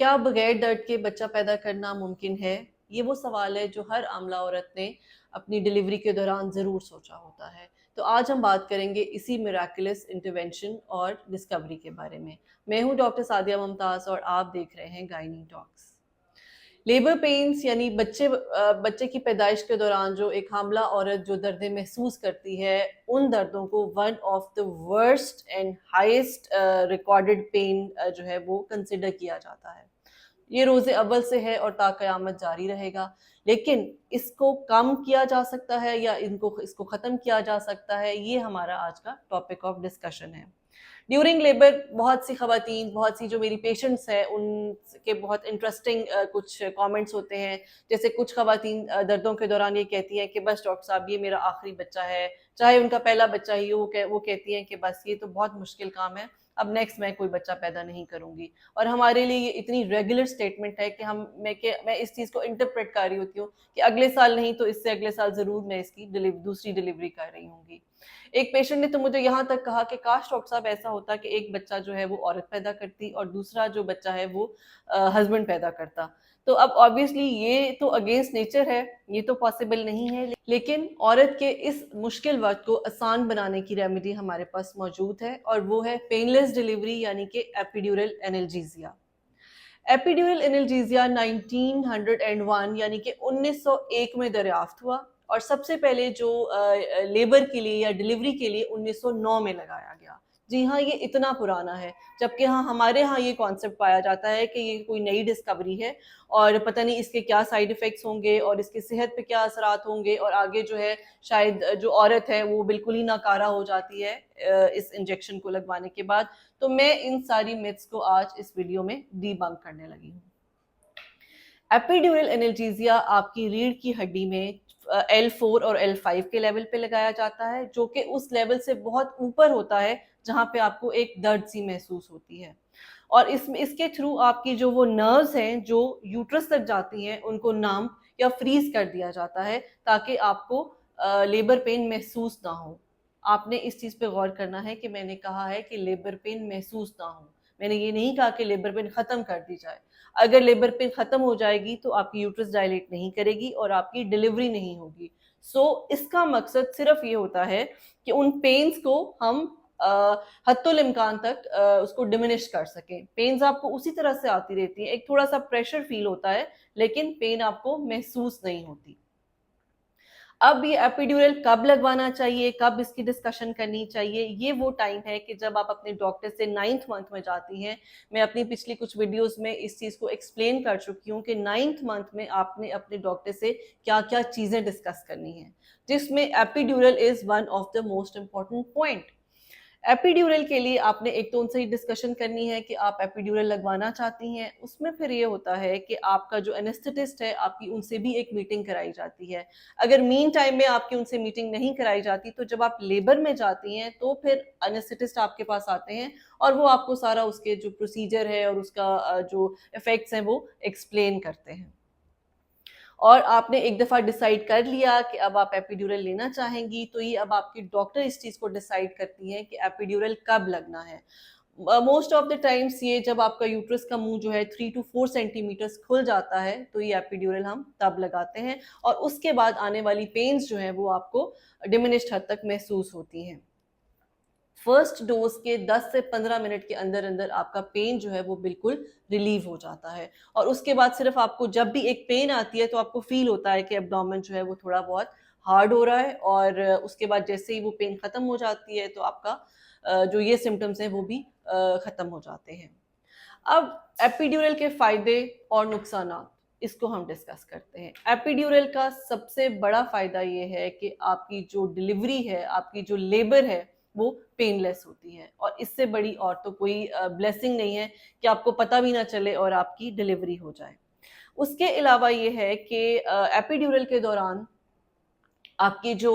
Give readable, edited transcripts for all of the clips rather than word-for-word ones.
क्या बगैर दर्द के बच्चा पैदा करना मुमकिन है? ये वो सवाल है जो हर आमला औरत ने अपनी डिलीवरी के दौरान ज़रूर सोचा होता है। तो आज हम बात करेंगे इसी मिरेकुलस इंटरवेंशन और डिस्कवरी के बारे में। मैं हूँ डॉक्टर सादिया मुमताज़ और आप देख रहे हैं गायनी टॉक्स। लेबर पेन्स यानी बच्चे की पैदाइश के दौरान जो एक हामला औरत जो दर्दें महसूस करती है, उन दर्दों को one of the worst and highest recorded pain जो है वो कंसिडर किया जाता है। ये रोज़े अव्वल से है और ता क़यामत जारी रहेगा। लेकिन इसको कम किया जा सकता है या इसको ख़त्म किया जा सकता है, ये हमारा आज का टॉपिक ऑफ डिस्कशन है। ड्यूरिंग लेबर बहुत सी ख़वातीन, बहुत सी जो मेरी पेशेंट्स हैं, उनके बहुत इंटरेस्टिंग कुछ कमेंट्स होते हैं। जैसे कुछ ख़वातीन दर्दों के दौरान ये कहती हैं कि बस डॉक्टर साहब ये मेरा आखिरी बच्चा है, चाहे उनका पहला बच्चा ही हो, वो कहती हैं कि बस ये तो बहुत मुश्किल काम है, अब नेक्स्ट मैं कोई बच्चा पैदा नहीं करूँगी। और हमारे लिए ये इतनी रेगुलर स्टेटमेंट है कि मैं इस चीज़ को इंटरप्रेट कर रही होती हूँ कि अगले साल नहीं तो इससे अगले साल ज़रूर मैं इसकी दूसरी डिलीवरी कर रही होंगी। एक पेशेंट ने तो मुझे यहाँ तक कहा कि काश डॉक्टर साहब ऐसा होता कि एक बच्चा जो है वो औरत पैदा करती और दूसरा जो बच्चा है वो हस्बैंड पैदा करता। तो अब ऑब्वियसली ये तो अगेंस्ट नेचर है, ये तो पॉसिबल नहीं है। लेकिन औरत के इस मुश्किल वक्त को आसान बनाने की रेमेडी हमारे पास मौजूद है और वो है पेनलेस डिलीवरी यानी कि एपिड्यूरल एनाल्जेसिया। एपिड्यूरल एनाल्जेसिया 1901 यानी कि 1901 में दरियाफ्त हुआ और सबसे पहले जो लेबर के लिए या डिलीवरी के लिए 1909 में लगाया गया। जी हाँ, ये इतना पुराना है, जबकि हाँ हमारे यहाँ ये कॉन्सेप्ट पाया जाता है कि ये कोई नई डिस्कवरी है और पता नहीं इसके क्या साइड इफ़ेक्ट्स होंगे और इसकी सेहत पे क्या असरात होंगे और आगे जो है शायद जो औरत है वो बिल्कुल ही नाकारा हो जाती है इस इंजेक्शन को लगवाने के बाद। तो मैं इन सारी मिथ्स को आज इस वीडियो में डीबंक करने लगी हूँ। एपिड्यूरल एनाल्जेसिया आपकी रीढ़ की हड्डी में L4 और L5 के लेवल पे लगाया जाता है, जो कि उस लेवल से बहुत ऊपर होता है जहाँ पे आपको एक दर्द सी महसूस होती है। और इसके थ्रू आपकी जो वो नर्व्स हैं जो यूट्रस तक जाती हैं उनको नम या फ्रीज कर दिया जाता है ताकि आपको लेबर पेन महसूस ना हो। आपने इस चीज़ पे गौर करना है कि मैंने कहा है कि लेबर पेन महसूस ना हो, मैंने ये नहीं कहा कि लेबर पेन ख़त्म कर दी जाए। अगर लेबर पेन ख़त्म हो जाएगी तो आपकी यूट्रस डायलेट नहीं करेगी और आपकी डिलीवरी नहीं होगी। इसका मकसद सिर्फ ये होता है कि उन पेन्स को हम हत्तुल इम्कान तक उसको डिमिनिश कर सकें। पेन्स आपको उसी तरह से आती रहती हैं, एक थोड़ा सा प्रेशर फील होता है लेकिन पेन आपको महसूस नहीं होती। अब ये एपिड्यूरल कब लगवाना चाहिए, कब इसकी डिस्कशन करनी चाहिए, ये वो टाइम है कि जब आप अपने डॉक्टर से 9th मंथ में जाती हैं। मैं अपनी पिछली कुछ वीडियोस में इस चीज़ को एक्सप्लेन कर चुकी हूँ कि 9th मंथ में आपने अपने डॉक्टर से क्या-क्या चीज़ें डिस्कस करनी हैं, जिसमें epidural is one of the most important point. Epidural के लिए आपने एक तो उनसे ही डिस्कशन करनी है कि आप एपिड्यूरल लगवाना चाहती हैं। उसमें फिर ये होता है कि आपका जो एनेस्थेटिस्ट है, आपकी उनसे भी एक मीटिंग कराई जाती है। अगर मीन टाइम में आपकी उनसे मीटिंग नहीं कराई जाती, तो जब आप लेबर में जाती हैं, तो फिर एनेस्थेटिस्ट आपके पास आते हैं और वो आपको सारा उसके जो प्रोसीजर है और उसका जो इफ़ेक्ट्स हैं, वो एक्सप्लेन करते हैं। और आपने एक दफ़ा डिसाइड कर लिया कि अब आप एपिड्यूरल लेना चाहेंगी, तो ये अब आपकी डॉक्टर इस चीज़ को डिसाइड करती हैं कि एपिड्यूरल कब लगना है। मोस्ट ऑफ द टाइम्स ये जब आपका यूट्रस का मुंह जो है 3 टू 4 सेंटीमीटर्स खुल जाता है, तो ये एपिड्यूरल हम तब लगाते हैं और उसके बाद आने वाली पेन्स जो हैं वो आपको डिमिनिश्ड हद तक महसूस होती हैं। फर्स्ट डोज के 10 से 15 मिनट के अंदर अंदर आपका पेन जो है वो बिल्कुल रिलीव हो जाता है और उसके बाद सिर्फ आपको जब भी एक पेन आती है तो आपको फील होता है कि एब्डोमेन जो है वो थोड़ा बहुत हार्ड हो रहा है और उसके बाद जैसे ही वो पेन खत्म हो जाती है तो आपका जो ये सिम्टम्स हैं वो भी खत्म हो जाते हैं। अब एपिड्यूरल के फायदे और नुकसानात इसको हम डिस्कस करते हैं। एपिड्यूरल का सबसे बड़ा फायदा ये है कि आपकी जो डिलीवरी है, आपकी जो लेबर है, वो पेनलेस होती है और इससे बड़ी और तो कोई ब्लेसिंग नहीं है कि आपको पता भी ना चले और आपकी डिलीवरी हो जाए। उसके अलावा ये है कि एपिड्यूरल के दौरान आपके जो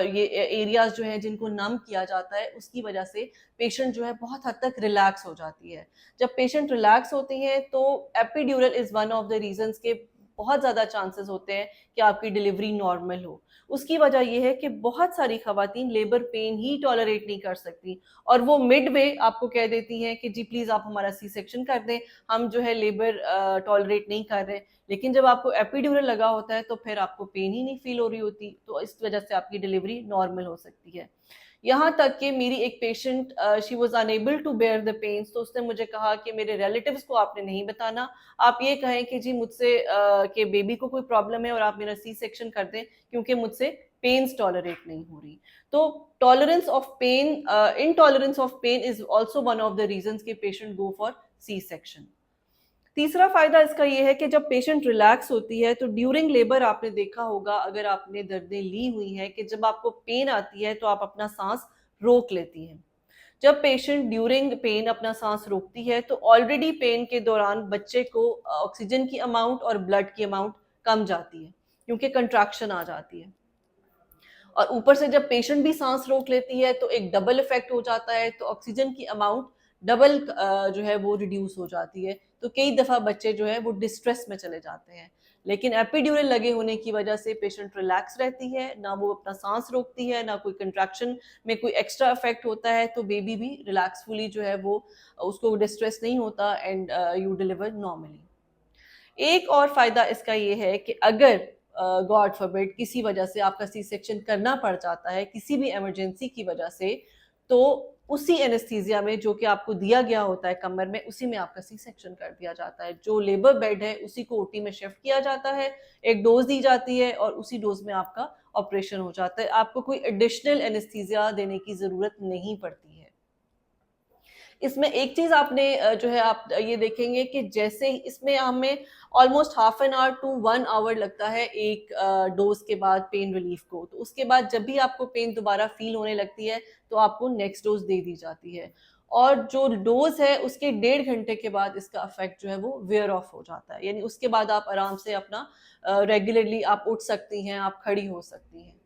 ये एरियाज़ जो हैं जिनको नम किया जाता है, उसकी वजह से पेशेंट जो है बहुत हद तक रिलैक्स हो जाती है। जब पेशेंट रिलैक्स होती हैं तो epidural is one of the reasons के बहुत ज़्यादा चांसेस होते हैं कि आपकी डिलीवरी नॉर्मल हो। उसकी वजह ये है कि बहुत सारी खवातीन लेबर पेन ही टॉलरेट नहीं कर सकती और वो मिडवे आपको कह देती हैं कि जी प्लीज़ आप हमारा सी सेक्शन कर दें, हम जो है लेबर टॉलरेट नहीं कर रहे। लेकिन जब आपको एपिड्यूरल लगा होता है तो फिर आपको पेन ही नहीं फील हो रही होती, तो इस वजह से आपकी डिलीवरी नॉर्मल हो सकती है। यहाँ तक कि मेरी एक patient she was unable to bear the pains, तो उसने मुझे कहा कि मेरे रिलेटिव्स को आपने नहीं बताना, आप ये कहें कि जी मुझसे कि बेबी को कोई प्रॉब्लम है और आप मेरा सी सेक्शन कर दें क्योंकि मुझसे पेन्स टॉलरेट नहीं हो रही। तो tolerance of pain, intolerance of pain is also one of the reasons कि patient go for C section. तीसरा फायदा इसका ये है कि जब पेशेंट रिलैक्स होती है तो ड्यूरिंग लेबर आपने देखा होगा, अगर आपने दर्दें ली हुई हैं, कि जब आपको पेन आती है तो आप अपना सांस रोक लेती हैं। जब पेशेंट ड्यूरिंग पेन अपना सांस रोकती है तो ऑलरेडी पेन के दौरान बच्चे को ऑक्सीजन की अमाउंट और ब्लड की अमाउंट कम जाती है क्योंकि कंट्रैक्शन आ जाती है। और ऊपर से जब पेशेंट भी सांस रोक लेती है तो एक डबल इफेक्ट हो जाता है, तो ऑक्सीजन की अमाउंट डबल जो है वो रिड्यूस हो जाती है। तो कई दफ़ा बच्चे जो है वो डिस्ट्रेस में चले जाते हैं। लेकिन एपिड्यूरल लगे होने की वजह से पेशेंट रिलैक्स रहती है, ना वो अपना सांस रोकती है, ना कोई कंट्रैक्शन में कोई एक्स्ट्रा इफेक्ट होता है, तो बेबी भी रिलैक्सफुली जो है वो उसको डिस्ट्रेस नहीं होता एंड यू डिलीवर नॉर्मली। एक और फायदा इसका ये है कि अगर गॉड फॉरबिड किसी वजह से आपका सी सेक्शन करना पड़ जाता है किसी भी इमरजेंसी की वजह से, तो उसी एनेस्थीसिया में जो कि आपको दिया गया होता है कमर में, उसी में आपका सी सेक्शन कर दिया जाता है। जो लेबर बेड है उसी को ओटी में शिफ्ट किया जाता है, एक डोज दी जाती है और उसी डोज में आपका ऑपरेशन हो जाता है। आपको कोई एडिशनल एनेस्थीसिया देने की जरूरत नहीं पड़ती है। इसमें एक चीज आपने जो है आप ये देखेंगे कि जैसे इसमें हमें almost half an hour to 1 hour लगता है एक डोज के बाद पेन रिलीफ को। तो उसके बाद जब भी आपको पेन दोबारा फील होने लगती है तो आपको नेक्स्ट डोज दे दी जाती है, और जो डोज है उसके 1.5 घंटे के बाद इसका इफेक्ट जो है वो वेयर ऑफ हो जाता है, यानी उसके बाद आप आराम से अपना रेगुलरली आप उठ सकती हैं, आप खड़ी हो सकती हैं।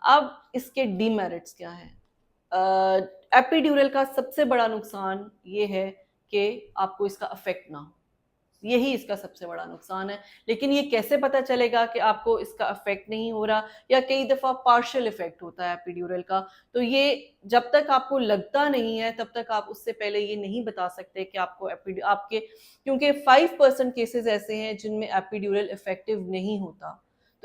अब इसके डीमेरिट्स क्या हैं? एपिड्यूरल का सबसे बड़ा नुकसान ये है कि आपको इसका अफेक्ट ना हो, यही इसका सबसे बड़ा नुकसान है। लेकिन ये कैसे पता चलेगा कि आपको इसका अफेक्ट नहीं हो रहा, या कई दफ़ा पार्शियल इफेक्ट होता है एपिड्यूरल का, तो ये जब तक आपको लगता नहीं है तब तक आप उससे पहले ये नहीं बता सकते कि आपको आपके, क्योंकि 5% केसेस ऐसे हैं जिनमें एपिड्यूरल इफेक्टिव नहीं होता।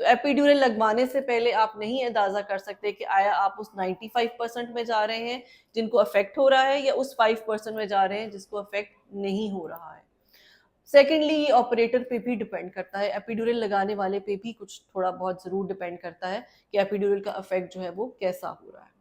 तो एपिड्यूरल लगवाने से पहले आप नहीं अंदाजा कर सकते कि आया आप उस 95% में जा रहे हैं जिनको अफेक्ट हो रहा है, या उस 5% में जा रहे हैं जिसको अफेक्ट नहीं हो रहा है। सेकेंडली, ये ऑपरेटर पे भी डिपेंड करता है, एपिड्यूरल लगाने वाले पे भी कुछ थोड़ा बहुत ज़रूर डिपेंड करता है कि एपिड्यूरल का इफेक्ट जो है वो कैसा हो रहा है।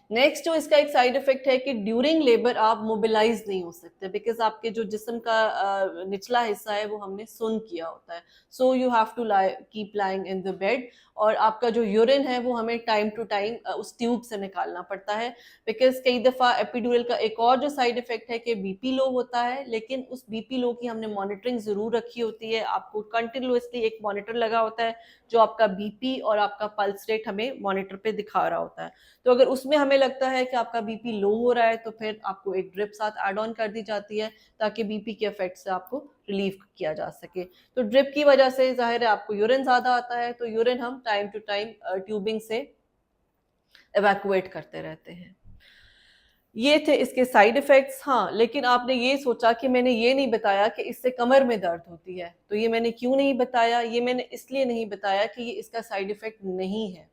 नेक्स्ट जो इसका एक साइड इफेक्ट है कि ड्यूरिंग लेबर आप मोबिलाइज नहीं हो सकते, बिकॉज आपके जो जिस्म का निचला हिस्सा है वो हमने सुन किया होता है। So you have to keep lying in the bed, और आपका जो यूरिन है वो हमें टाइम टू टाइम उस ट्यूब से निकालना पड़ता है, बिकॉज कई दफ़ा एपिड्यूरल का एक और जो साइड इफेक्ट है कि बीपी लो होता है, लेकिन उस बीपी लो की हमने मॉनिटरिंग ज़रूर रखी होती है। आपको कंटिन्यूसली एक मॉनिटर लगा होता है जो आपका बीपी और आपका पल्स रेट हमें मॉनिटर पे दिखा रहा होता है। तो अगर उसमें हमें लगता है कि आपका बीपी लो हो रहा है तो फिर आपको एक ड्रिप साथ ऐड ऑन कर दी जाती है ताकि बीपी के इफेक्ट से आपको रिलीव किया जा सके। तो ड्रिप की वजह से जाहिर है आपको यूरिन ज़्यादा आता है, तो यूरिन हम टाइम टू टाइम ट्यूबिंग से एवैक्यूएट करते रहते हैं। ये थे इसके साइड इफ़ेक्ट्स। हाँ, लेकिन आपने ये सोचा कि मैंने ये नहीं बताया कि इससे कमर में दर्द होती है, तो ये मैंने क्यों नहीं बताया? ये मैंने इसलिए नहीं बताया कि ये इसका साइड इफ़ेक्ट नहीं है।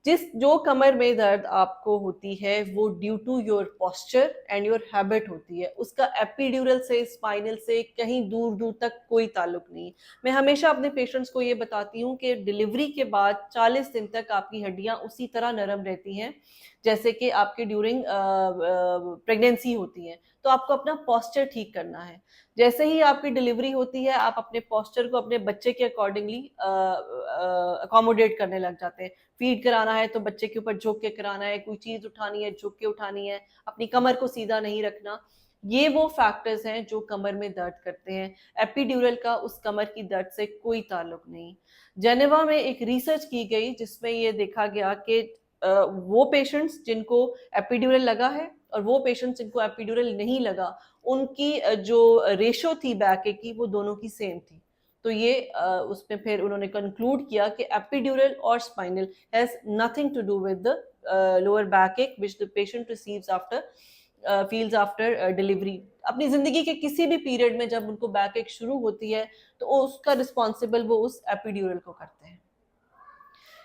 जो कमर में दर्द आपको होती है वो due to your posture and your habit होती है, उसका एपिड्यूरल से स्पाइनल से कहीं दूर दूर तक कोई ताल्लुक नहीं। मैं हमेशा अपने पेशेंट्स को ये बताती हूँ कि डिलीवरी के बाद 40 दिन तक आपकी हड्डियाँ उसी तरह नरम रहती हैं जैसे कि आपके ड्यूरिंग प्रेगनेंसी होती हैं। तो आपको अपना पोस्चर ठीक करना है। जैसे ही आपकी डिलीवरी होती है आप अपने पोस्चर को अपने बच्चे के अकॉर्डिंगली अकोमोडेट करने लग जाते हैं। फीड कराना है तो बच्चे के ऊपर झुक के कराना है, कोई चीज उठानी है झुक के उठानी है, अपनी कमर को सीधा नहीं रखना। ये वो फैक्टर्स हैं जो कमर में दर्द करते हैं। एपिड्यूरल का उस कमर की दर्द से कोई ताल्लुक नहीं। जेनेवा में एक रिसर्च की गई जिसमें ये देखा गया कि वो पेशेंट्स जिनको एपिड्यूरल लगा है और वो पेशेंट्स जिनको एपिड्यूरल नहीं लगा, उनकी जो रेशो थी बैक की वो दोनों की सेम थी। तो ये उसमें फिर उन्होंने कंक्लूड किया कि एपिड्यूरल और spinal has nothing to do with the lower back ache which the patient receives after feels after delivery. अपनी जिंदगी के किसी भी पीरियड में जब उनको बैक एक शुरू होती है तो उसका रिस्पॉन्सिबल वो उस एपिड्यूरल को करते हैं।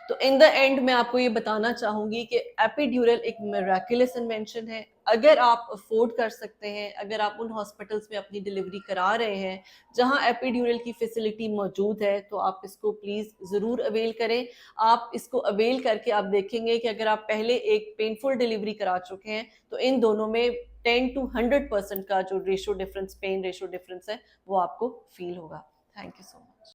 तो इन द एंड मैं आपको ये बताना चाहूंगी कि एपिड्यूरल एक मिराकुलस इन्वेंशन है। अगर आप अफोर्ड कर सकते हैं, अगर आप उन हॉस्पिटल्स में अपनी डिलीवरी करा रहे हैं जहां एपिड्यूरल की फैसिलिटी मौजूद है, तो आप इसको प्लीज जरूर अवेल करें। आप इसको अवेल करके आप देखेंगे कि अगर आप पहले एक पेनफुल डिलीवरी करा चुके हैं तो इन दोनों में 10 to 100% का जो ratio difference, pain ratio difference है, वो आपको फील होगा। Thank you so much.